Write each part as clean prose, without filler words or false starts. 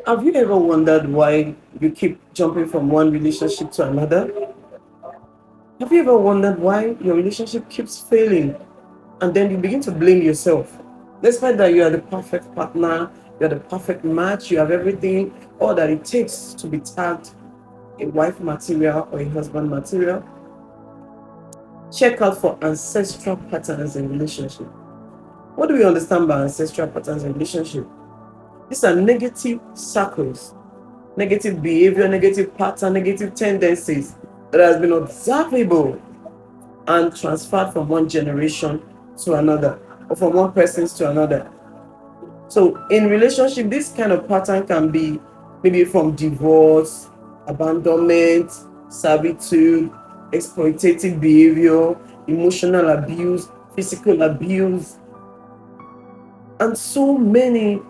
Have you ever wondered why you keep jumping from one relationship to another? Have you ever wondered why your relationship keeps failing and then you begin to blame yourself? Despite that you are the perfect partner, you are the perfect match, you have everything, all that it takes to be tagged a wife material or a husband material. Check out for ancestral patterns in relationship. What do we understand by ancestral patterns in relationship? These are negative circles, negative behavior, negative pattern, negative tendencies that has been observable and transferred from one generation to another or from one person to another. So in relationship, this kind of pattern can be maybe from divorce, abandonment, servitude, exploitative behavior, emotional abuse, physical abuse, and so many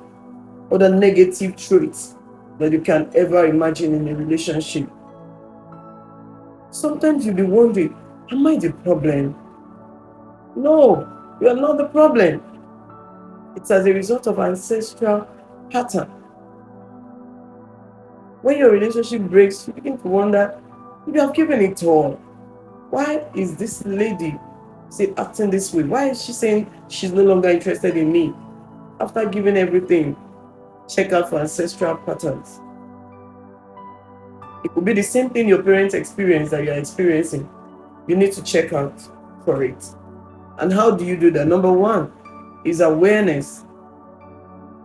other negative traits that you can ever imagine in a relationship. Sometimes you'll be wondering, am I the problem? No, you are not the problem. It's as a result of ancestral pattern. When your relationship breaks, you begin to wonder, if you have given it all, why is this lady acting this way? Why is she saying she's no longer interested in me? After giving everything, check out for ancestral patterns. It could be the same thing your parents experienced that you're experiencing. You need to check out for it. And how do you do that? Number one is awareness.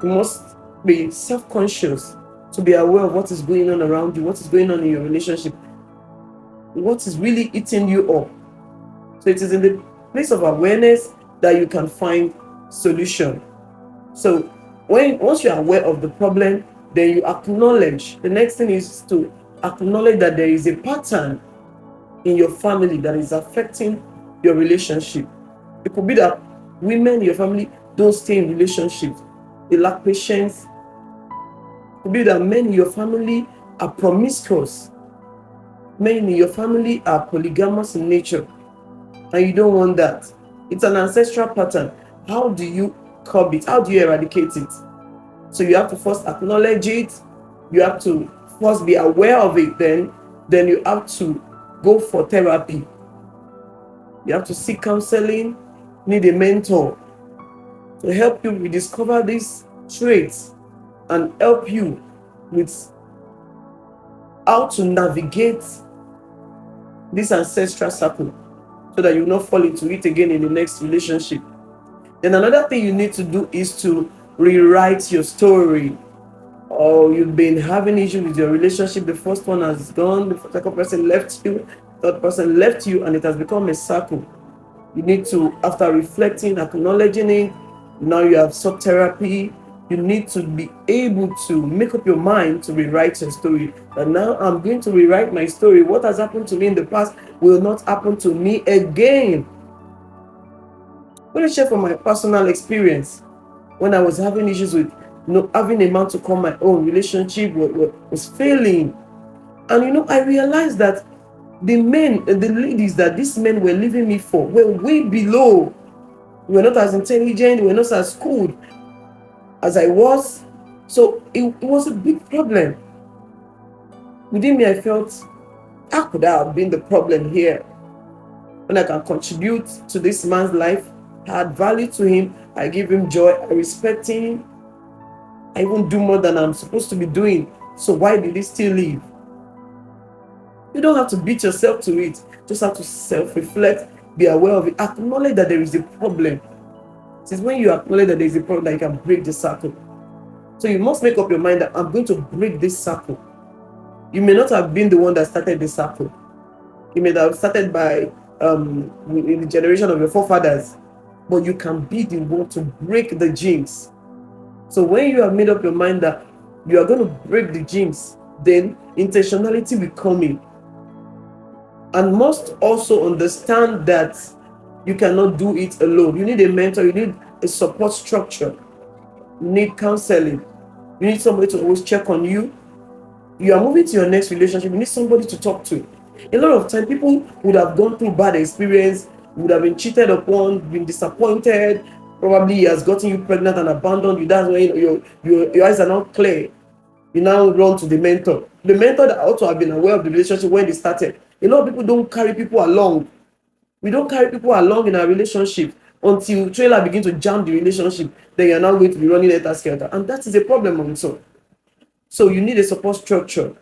You must be self-conscious to be aware of what is going on around you, what is going on in your relationship, what is really eating you up. So it is in the place of awareness that you can find solution. So once you are aware of the problem, then you acknowledge. The next thing is to acknowledge that there is a pattern in your family that is affecting your relationship. It could be that women in your family don't stay in relationships. They lack patience. It could be that men in your family are promiscuous. Men in your family are polygamous in nature, and you don't want that. It's an ancestral pattern. How do you curb it? How do you eradicate it? So you have to first acknowledge it. You have to first be aware of it. Then you have to go for therapy. You have to seek counseling. You need a mentor to help you rediscover these traits and help you with how to navigate this ancestral circle so that you will not fall into it again in the next relationship. Then another thing you need to do is to rewrite your story. Or you've been having issues with your relationship, the first one has gone, the second person left you, third person left you, and it has become a circle. You need to, after reflecting, acknowledging it, now you have sought therapy. You need to be able to make up your mind to rewrite your story. And now I'm going to rewrite my story. What has happened to me in the past will not happen to me again. I'm going to share from my personal experience. When I was having issues with having a man to call my own, relationship was failing. And I realized that the ladies that these men were leaving me for were way below. We were not as intelligent, we were not as schooled as I was. So it was a big problem. Within me, I felt, how could I have been the problem here? When I can contribute to this man's life, I add value to him, I give him joy, I respect him, I even do more than I'm supposed to be doing. So why did he still leave? You don't have to beat yourself to it. Just have to self-reflect, be aware of it, acknowledge that there is a problem. It is when you acknowledge that there is a problem that you can break the circle. So you must make up your mind that I'm going to break this circle. You may not have been the one that started the circle. You may have started by in the generation of your forefathers, but you can be the one to break the jinx. So when you have made up your mind that you are going to break the jinx, then intentionality will come in. And must also understand that you cannot do it alone. You need a mentor, you need a support structure, you need counseling, you need somebody to always check on you. You are moving to your next relationship, you need somebody to talk to. A lot of time, people would have gone through bad experience, would have been cheated upon, been disappointed, probably he has gotten you pregnant and abandoned you. That's why your eyes are not clear. You now run to the mentor. The mentor that ought to have been aware of the relationship when they started. A lot of people don't carry people along. We don't carry people along in our relationship until trailer begin to jam the relationship. Then you're now going to be running helter-skelter. And that is a problem also. So you need a support structure.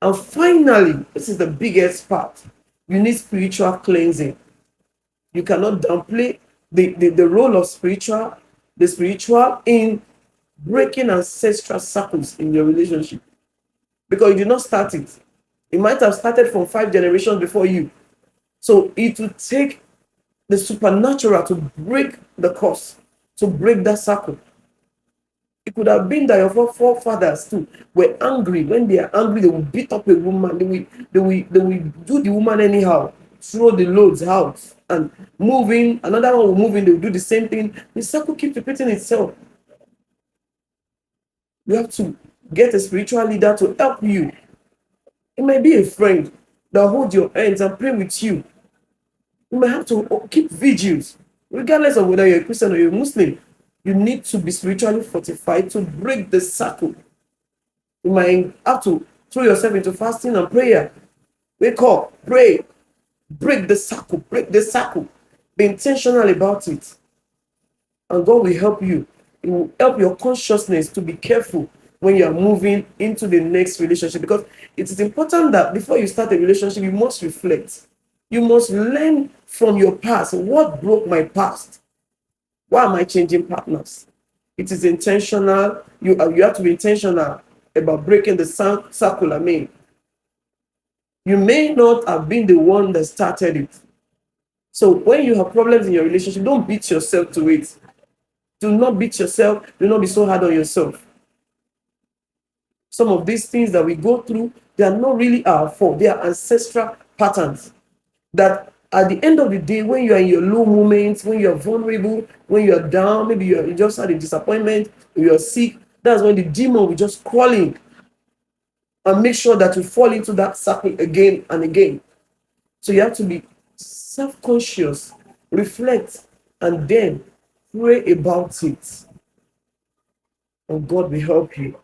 And finally, this is the biggest part. You need spiritual cleansing. You cannot downplay the role of the spiritual in breaking ancestral circles in your relationship. Because you did not start it. It might have started from 5 generations before you. So it will take the supernatural to break the curse, to break that circle. It could have been that your forefathers too were angry. When they are angry, they will beat up a woman. They will do the woman anyhow, throw the loads out and move in. Another one will move in, they will do the same thing. The circle keeps repeating itself. You have to get a spiritual leader to help you. It might be a friend that hold your hands and pray with you. You might have to keep vigils, regardless of whether you're a Christian or you're a Muslim. You need to be spiritually fortified to break the circle. You might have to throw yourself into fasting and prayer. Wake up, pray, break the circle, break the circle. Be intentional about it. And God will help you. It will help your consciousness to be careful when you are moving into the next relationship. Because it is important that before you start a relationship, you must reflect. You must learn from your past. What broke my past? Why am I changing partners? It is intentional. You have to be intentional about breaking the circle. You may not have been the one that started it. So when you have problems in your relationship, don't beat yourself to it. Do not beat yourself. Do not be so hard on yourself. Some of these things that we go through, they are not really our fault. They are ancestral patterns that at the end of the day, when you are in your low moments, when you are vulnerable, when you are down, maybe you just had a disappointment, you are sick, that's when the demon will just crawl in and make sure that you fall into that circle again and again. So you have to be self-conscious, reflect, and then pray about it. And God will help you.